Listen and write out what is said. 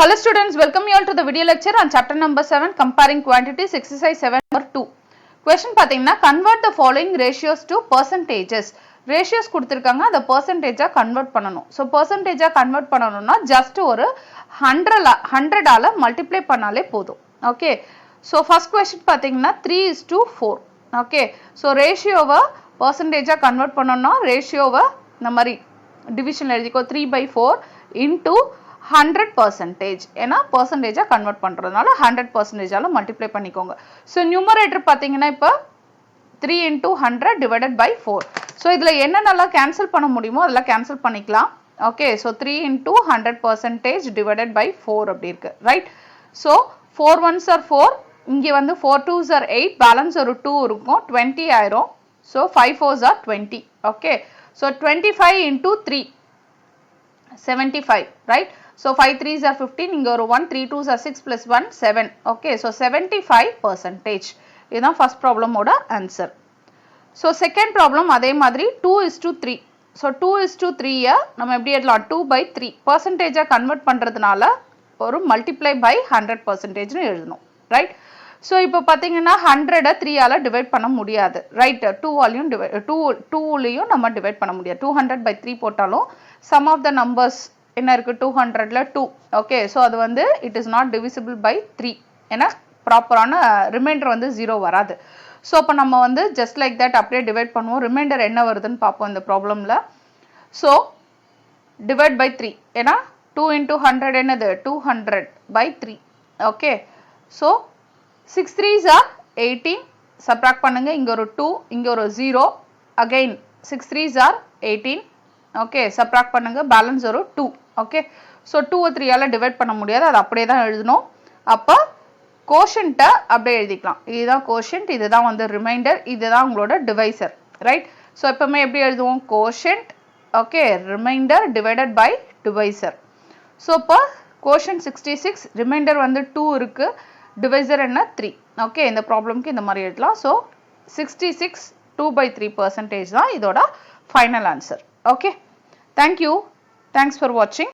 Hello students, welcome you all to the video lecture on chapter number 7 comparing quantities exercise 7 number 2. Question பாத்தீங்கன்னா convert the following ratios to percentages. Ratios கொடுத்திருக்காங்க அத percentage convert பண்ணனும். So percentage convert பண்ணனும்னா just ஒரு 100 ஆல multiply பண்ணாலே போதும். Okay. So first question பாத்தீங்கன்னா 3:4. Okay. So ratio percentage convert பண்ணனும்னா ratio இந்த மாதிரி division எழுதிக்கோ 3/4 into 100% ஏனா percentage convert பண்றதுனால 100% ஆல multiply பண்ணிக்கோங்க. So numerator பாத்தீங்கன்னா இப்ப 3 into 100 divided by 4. So இதுல என்னென்னலாம் cancel பண்ண முடியுமோ அதெல்லாம் cancel பண்ணிக்கலாம். Okay, so 3 into 100% divided by 4 அப்படி இருக்கு. Right? So 4 ones are 4. இங்க வந்து 4 twos are 8. Balance ஒரு 2 இருக்கும். 20 ஆயிரும். So 5 fours are 20. Okay. So 25 into 3. 75. Right? So 5 threes are 15. இங்க ஒரு 1. 3 twos are 6 plus 1. 7. Okay. So 75%. இதுதான் first problem ஓட answer. So second problem அதே மாதிரி 2:3. So 2:3 நம்ம எப்படி எழுதலாம் 2/3 percentage convert பண்றதுனால ஒரு multiply by 100% னு எழுதணும். Right? So இப்போ பாத்தீங்கன்னா 100 3 ஆல divide பண்ண முடியாது. Right? 2 லையும் நம்ம divide பண்ண முடியாது. 200/3 போட்டாலும் sum of the numbers என்ன இருக்கு 200ல 2. Okay, so அது வந்து it is not divisible by 3. ஏன்னா ப்ராப்பரான ரிமைண்டர் வந்து 0 வராது. So அப்ப நம்ம வந்து just like that அப்படியே divide பண்ணுவோம். ரிமைண்டர் என்ன வருதுன்னு பார்ப்போம் இந்த ப்ராப்ளம்ல. So divide by 3. ஏன்னா 2 into 100 என்னது 200/3. Okay. So 6 3s are 18. Subtract பண்ணுங்க. இங்க ஒரு 2, இங்க ஒரு 0. Again 6 3s are 18. Okay, subtract பண்ணுங்க. Balance ஒரு 2. Okay. So 2 3 ஆல divide பண்ண முடியாது. அது அப்படியே தான் எழுதணும். அப்ப quotient அப்படியே எழுதிக்கலாம். இதுதான் quotient, இதுதான் வந்து remainder, இதுதான் உங்களோட divisor. Right? So எப்பவுமே எப்படி எழுதுவோம் quotient, okay, remainder divided by divisor. So இப்ப quotient 66, remainder வந்து 2 இருக்கு, divisor என்ன 3. Okay, இந்த ப்ராப்ளம்க்கு இந்த மாதிரி எழுதலாம். So 66 2/3% தான் இதோட final answer. Okay. Thank you. Thanks for watching.